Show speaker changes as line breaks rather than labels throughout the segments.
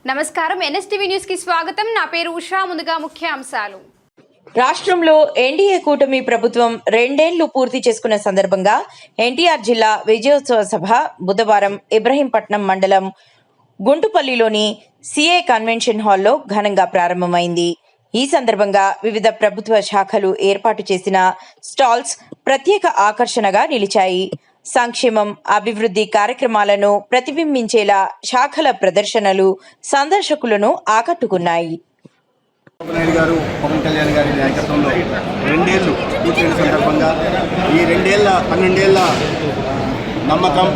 నమస్కారం NSTV news కి స్వాగతం. నా పేరు ఉషా. ముందుగా ముఖ్యాంశాలు.
రాష్ట్రంలో ఎన్డీఏ కూటమి ప్రభుత్వం 2 ఏళ్లు పూర్తి చేసుకున్న సందర్భంగా ఎన్టీఆర్ జిల్లా విజయోత్సవ సభ బుధవారం ఇబ్రహీంపట్నం మండలం గుంటుపల్లిలోని సిఏ కన్వెన్షన్ హాల్లో ఘనంగా ప్రారంభమైంది. ఈ సందర్భంగా వివిధ ప్రభుత్వ శాఖలు ఏర్పాటు చేసిన స్టాల్స్ ప్రత్యేక ఆకర్షణగా నిలిచాయి. సంక్షేమం, అభివృద్ధి కార్యక్రమాలను ప్రతిబింబించేలా శాఖల ప్రదర్శనలు సందర్శకులను ఆకట్టుకున్నాయి.
నాయుడు గారు, పవన్ కళ్యాణ్ గారి నాయకత్వంలో 2 ఏళ్లు పూర్తయిన సందర్భంగా ఈ 12 ఏళ్ల నమ్మకం,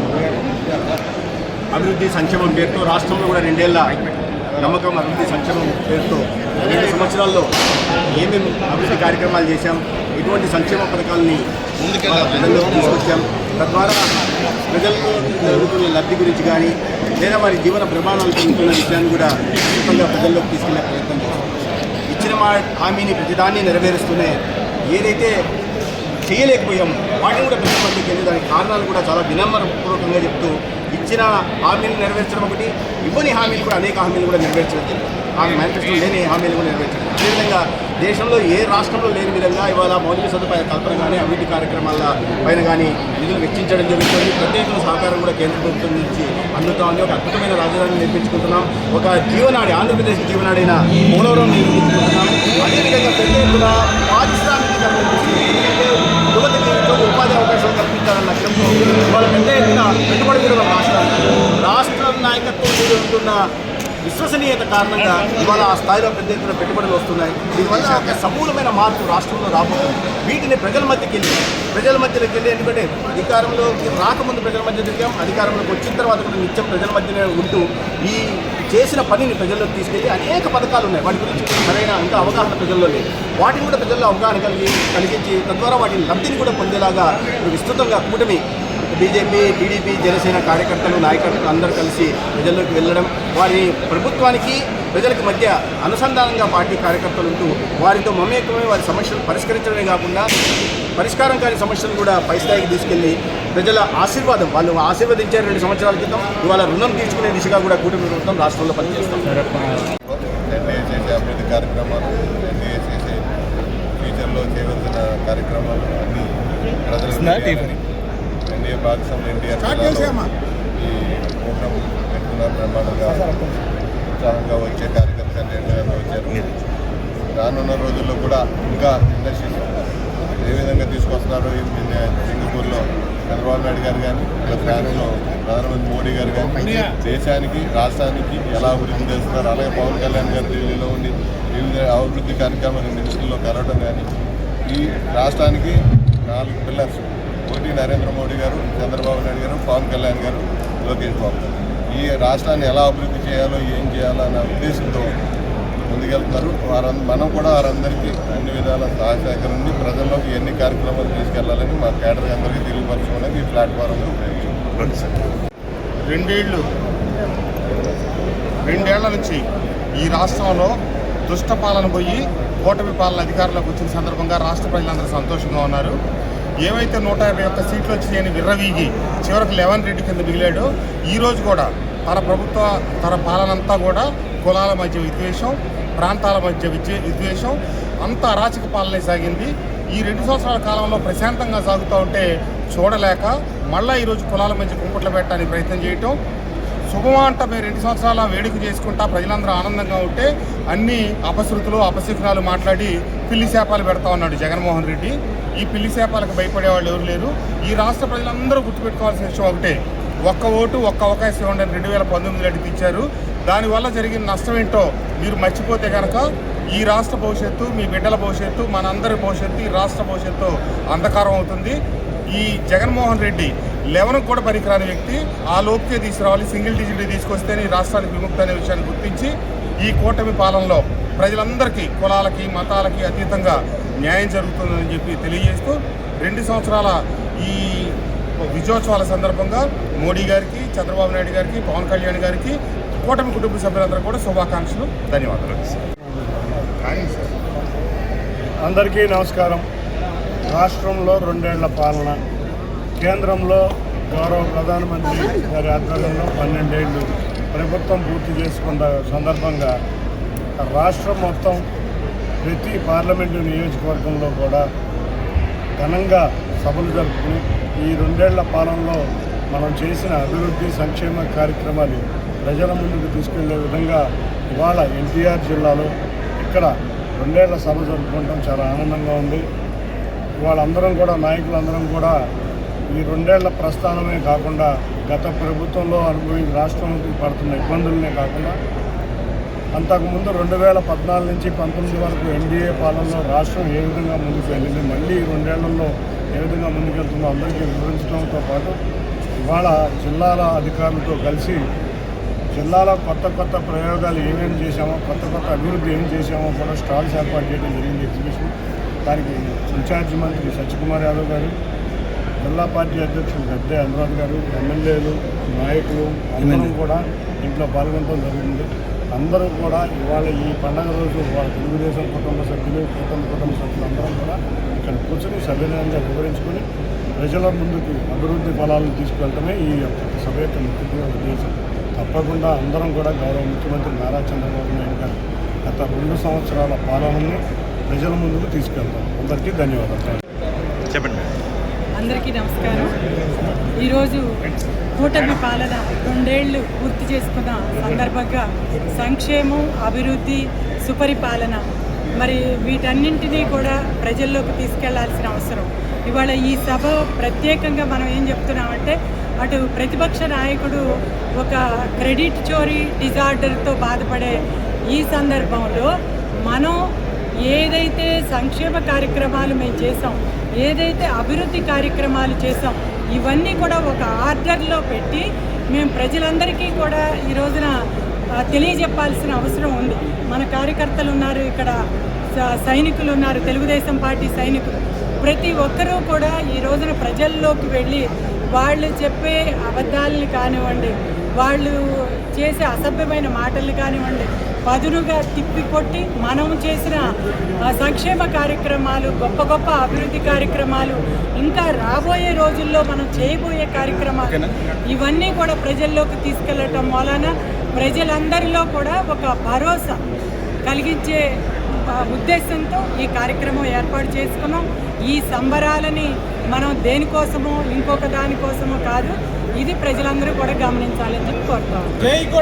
అభివృద్ధి, సంక్షేమం పేరుతో రాష్ట్రంలో కూడా 2 ఏళ్ల నమ్మకం, అభివృద్ధి, సంక్షేమం పేరుతో 2 సంవత్సరాల్లో ఏమేమి అభివృద్ధి కార్యక్రమాలు చేశాం, ఎటువంటి సంక్షేమ పథకాలని ప్రజల్లోకి తీసుకొచ్చాం, తద్వారా ప్రజల్లో జరుగుతున్న లబ్ధి గురించి కానీ లేదా వారి జీవన ప్రమాణాలు పెరుగుతున్న విషయాన్ని కూడా ఖచ్చితంగా ప్రజల్లోకి తీసుకెళ్లే ప్రయత్నం చేస్తాం. ఇచ్చిన హామీని ప్రతిదాన్ని నెరవేరుస్తూనే ఏదైతే చేయలేకపోయామో వాటిని కూడా ప్రజల మధ్యకి వెళ్ళి దానికి కారణాలు కూడా చాలా వినమ్రపూర్వకంగా చెప్తూ ఇచ్చిన హామీలు నెరవేర్చడం ఒకటి, ఇవ్వని హామీలు కూడా అనేక హామీలు కూడా నెరవేర్చడం, ఆ మేనిఫెస్టో లేని హామీలు కూడా నెరవేర్చడం. అదేవిధంగా దేశంలో ఏ రాష్ట్రంలో లేని విధంగా ఇవాళ మౌలిక సదుపాయాల కల్పన కానీ అభివృద్ధి కార్యక్రమాల పైన కానీ నిధులు వెచ్చించడం జరుగుతుంది. ప్రత్యేక సహకారం కూడా కేంద్ర ప్రభుత్వం నుంచి అందుతా ఉంది. ఒక అద్భుతమైన రాజధానిని నిర్మించుకుంటున్నాం. ఒక జీవనాడి, ఆంధ్రప్రదేశ్ జీవనాడైన పోలవరం నిర్మించుకుంటున్నాం. అదేవిధంగా పెద్ద ఎత్తున పారిశ్రామికీకరణ యువతకి ఉపాధి అవకాశాలు కల్పించాలన్న లక్ష్యంతో వాళ్ళ పెద్ద ఎత్తున పెట్టుబడి పెరగడం రాష్ట్ర నాయకత్వం మీద ఉంటున్న విశ్వసనీయత కారణంగా ఇవాళ ఆ స్థాయిలో పెద్ద ఎత్తున పెట్టుబడులు వస్తున్నాయి. దీనివల్ల ఒక సమూలమైన మార్పు రాష్ట్రంలో రాబోతుంది. వీటిని ప్రజల మధ్యలోకి వెళ్ళి ఎందుకంటే అధికారంలోకి రాకముందు ప్రజల మధ్య తిరిగాం, అధికారంలోకి వచ్చిన తర్వాత కూడా నిత్యం ప్రజల మధ్యనే ఉంటూ ఈ చేసిన పనిని ప్రజల్లోకి తీసుకెళ్ళి అనేక పథకాలు ఉన్నాయి. వాటి గురించి సరైన ఇంకా అవగాహన ప్రజల్లో లేదు. వాటిని కూడా ప్రజల్లో అవగాహన కలిగించి తద్వారా వాటి లబ్ధిని కూడా పొందేలాగా విస్తృతంగా కూటమి బీజేపీ, టీడీపీ, జనసేన కార్యకర్తలు, నాయకత్వం అందరూ కలిసి ప్రజల్లోకి వెళ్ళడం, వారి ప్రభుత్వానికి ప్రజలకు మధ్య అనుసంధానంగా పార్టీ కార్యకర్తలు ఉంటూ వారితో మమేకమై వారి సమస్యలు పరిష్కరించడమే కాకుండా పరిష్కారం కాని సమస్యలు కూడా పై స్థాయికి తీసుకెళ్లి ప్రజల ఆశీర్వాదం, వాళ్ళు ఆశీర్వదించారు 2 సంవత్సరాల క్రితం, ఇవాళ రుణం తీర్చుకునే దిశగా కూడా కూటమి ప్రభుత్వం రాష్ట్రంలో పనిచేస్తాం.
ఎన్డీఏ చేసే అభివృద్ధి కార్యక్రమాలు, ఎన్డీఏ చేసే ఫ్యూచర్లో చేయవలసిన కార్యక్రమాలు అన్నీ ప్రజలకు ఎన్డీఏ భాగస్వామ్యం ఎన్టీఆర్ ఈ ప్రోగ్రాం పెట్టుకున్నారు. బ్రహ్మాండంగా ఉత్సాహంగా వచ్చే కార్యకర్తలు వచ్చారు. రానున్న రోజుల్లో కూడా ఇంకా ఇండస్ట్రీస్ ఏ విధంగా తీసుకొస్తున్నారు. సింగపూర్లో చంద్రబాబు నాయుడు గారు కానీ, ఫ్రాన్స్లో ప్రధానమంత్రి మోడీ గారు కానీ దేశానికి, రాష్ట్రానికి ఎలా అభివృద్ధి చేస్తున్నారు. అలాగే పవన్ కళ్యాణ్ గారు ఢిల్లీలో ఉండి వివిధ అభివృద్ధి కార్యక్రమాలు మినిస్టర్లో కలవడం కానీ ఈ రాష్ట్రానికి 4 పిల్లర్స్, ఒకటి నరేంద్ర మోడీ గారు, చంద్రబాబు నాయుడు గారు, పవన్ కళ్యాణ్ గారు, లోకేష్ బాబు. ఈ రాష్ట్రాన్ని ఎలా అభివృద్ధి చేయాలో, ఏం చేయాలో అనే ఉద్దేశంతో ముందుకెళ్తున్నారు. మనం కూడా వారందరికీ అన్ని విధాల సహాయ సహకారాన్ని ప్రజల్లోకి ఎన్ని కార్యక్రమాలు తీసుకెళ్లాలని మా కేడర్ అందరికీ తెలియపరచుకోవడానికి ఈ ప్లాట్ఫారంలో ఉపయోగించాం.
2 ఏళ్ల నుంచి ఈ రాష్ట్రంలో దుష్ట పాలన పోయి కూటమి పాలన అధికారంలోకి వచ్చిన సందర్భంగా రాష్ట్ర ప్రజలందరూ సంతోషంగా ఉన్నారు. ఏవైతే 151 సీట్లు వచ్చాయని విర్రవీగి చివరికి 11 రెడ్డి కింద మిగిలాడో ఈరోజు కూడా తన పాలనంతా కూడా కులాల మధ్య విద్వేషం, ప్రాంతాల మధ్య విద్వేషం, అంత అరాచక పాలనే సాగింది. ఈ 2 సంవత్సరాల కాలంలో ప్రశాంతంగా సాగుతూ ఉంటే చూడలేక మళ్ళీ ఈరోజు కులాల మధ్య కుంపట్లు పెట్టడానికి ప్రయత్నం చేయటం. శుభమా అంట మేము 2 సంవత్సరాల వేడుక చేసుకుంటా ప్రజలందరూ ఆనందంగా ఉంటే అన్ని అపశృతులు, అపశకునాలు మాట్లాడి పిల్లి శాపాలు పెడతా ఉన్నాడు జగన్మోహన్ రెడ్డి. ఈ పిల్లి శాపాలకు భయపడే వాళ్ళు ఎవరు లేరు. ఈ రాష్ట్ర ప్రజలందరూ గుర్తుపెట్టుకోవాల్సిన విషయం ఒకటే, ఒక్క ఓటు, ఒక్క అవకాశం ఇవ్వండి 2019 అడిగి ఇచ్చారు. దానివల్ల జరిగిన నష్టం ఏంటో మీరు మర్చిపోతే కనుక ఈ రాష్ట్ర భవిష్యత్తు, మీ బిడ్డల భవిష్యత్తు, మనందరి భవిష్యత్తు, ఈ రాష్ట్ర భవిష్యత్తు అంధకారం అవుతుంది. ఈ జగన్మోహన్ రెడ్డి 11 కూడా పనికిరాని వ్యక్తి. ఆ లోపుకే తీసుకురావాలి, సింగిల్ డిజిట్ తీసుకొస్తేనే ఈ రాష్ట్రానికి విముక్తి అనే విషయాన్ని గుర్తించి ఈ కూటమి పాలనలో ప్రజలందరికీ, కులాలకి, మతాలకి అతీతంగా న్యాయం జరుగుతుందని చెప్పి తెలియజేస్తూ 2 సంవత్సరాల ఈ విజయోత్సవాల సందర్భంగా మోడీ గారికి, చంద్రబాబు నాయుడు గారికి, పవన్ కళ్యాణ్ గారికి, కూటమి కుటుంబ సభ్యులందరూ కూడా శుభాకాంక్షలు, ధన్యవాదాలు.
అందరికీ నమస్కారం. రాష్ట్రంలో 2 ఏళ్ల పాలన, కేంద్రంలో గౌరవ ప్రధానమంత్రి గారి ఆధ్వర్యంలో 12 ఏళ్ళు ప్రభుత్వం పూర్తి చేసుకున్న సందర్భంగా రాష్ట్రం మొత్తం ప్రతి పార్లమెంటు నియోజకవర్గంలో కూడా ఘనంగా సభలు జరుపుకుని ఈ 2 ఏళ్ల పాలనలో మనం చేసిన అభివృద్ధి సంక్షేమ కార్యక్రమాలు ప్రజల ముందుకు తీసుకెళ్లే విధంగా ఇవాళ ఎన్టీఆర్ జిల్లాలో ఇక్కడ 2 ఏళ్ల సభ జరుపుకోవడం చాలా ఆనందంగా ఉంది. వాళ్ళందరం కూడా నాయకులందరం కూడా ఈ 2 ఏళ్ల ప్రస్థానమే కాకుండా గత ప్రభుత్వంలో రాష్ట్రం పడుతున్న ఇబ్బందులనే కాకుండా అంతకుముందు 2014 నుంచి 19 వరకు ఎన్డీఏ పాలనలో రాష్ట్రం ఏ విధంగా ముందుకు వెళ్ళింది, మళ్ళీ ఈ 2 ఏళ్లలో ఏ విధంగా ముందుకెళ్తుందో అందరికీ వివరించడంతో పాటు ఇవాళ జిల్లాల అధికారులతో కలిసి జిల్లాలో కొత్త ప్రయోగాలు ఏమేమి చేశామో, కొత్త అభివృద్ధి ఏం చేశామో కూడా స్టాల్స్ ఏర్పాటు చేయడం జరిగింది ఎగ్జిబిషన్. దానికి ఇన్ఛార్జి మంత్రి సత్యకుమార్ యాదవ్ గారు, జిల్లా పార్టీ అధ్యక్షులు గద్దె అనురాధ్ గారు, ఎమ్మెల్యేలు, నాయకులు అందరం కూడా ఇంట్లో పాల్గొనడం జరిగింది. అందరూ కూడా ఇవాళ ఈ పండగ రోజు వాళ్ళ తెలుగుదేశం కుటుంబ సభ్యులు అందరం కూడా ఇక్కడ కూర్చొని సవినయంగా వివరించుకొని ప్రజల ముందుకు అభివృద్ధి ఫలాలను తీసుకెళ్తమే ఈ సభ యొక్క ముఖ్య ఉద్దేశం. తప్పకుండా అందరం కూడా గౌరవ ముఖ్యమంత్రి నారా చంద్రబాబు నాయుడు గారు గత 2 సంవత్సరాల పాలనని ప్రజల ముందుకు తీసుకెళ్తాం. అందరికీ ధన్యవాదాలు.
చెప్పండి.
అందరికీ నమస్కారం. ఈరోజు కూటమి పాలన 2 ఏళ్ళు పూర్తి చేసుకున్న సందర్భంగా సంక్షేమం, అభివృద్ధి, సుపరిపాలన మరి వీటన్నింటినీ కూడా ప్రజల్లోకి తీసుకెళ్లాల్సిన అవసరం. ఇవాళ ఈ సభ ప్రత్యేకంగా మనం ఏం చెప్తున్నామంటే, అటు ప్రతిపక్ష నాయకుడు ఒక క్రెడిట్ చోరీ డిజార్డర్తో బాధపడే ఈ సందర్భంలో మనం ఏదైతే సంక్షేమ కార్యక్రమాలు మేము చేసాం, ఏదైతే అభివృద్ధి కార్యక్రమాలు చేసాం, ఇవన్నీ కూడా ఒక ఆర్డర్లో పెట్టి మేము ప్రజలందరికీ కూడా ఈ రోజున తెలియజెప్పాల్సిన అవసరం ఉంది. మన కార్యకర్తలు ఉన్నారు, ఇక్కడ సైనికులు ఉన్నారు, తెలుగుదేశం పార్టీ సైనికులు. ప్రతి ఒక్కరూ కూడా ఈ రోజున ప్రజల్లోకి వెళ్ళి వాళ్ళు చెప్పే అబద్ధాలని కానివ్వండి, వాళ్ళు చేసే అసభ్యమైన మాటలు కానివ్వండి, పదునుగా తిప్పికొట్టి మనం చేసిన సంక్షేమ కార్యక్రమాలు, గొప్ప అభివృద్ధి కార్యక్రమాలు, ఇంకా రాబోయే రోజుల్లో మనం చేయబోయే కార్యక్రమాలు ఇవన్నీ కూడా ప్రజల్లోకి తీసుకెళ్లటం వలన ప్రజలందరిలో కూడా ఒక భరోసా కలిగించే ఉద్దేశంతో ఈ కార్యక్రమం ఏర్పాటు చేసుకున్నాం. ఈ సంబరాలని మనం దేనికోసమో ఇంకొక దానికోసమో కాదు, ఇది ప్రజలందరూ కూడా గమనించాలని చెప్పి కోరుతాం.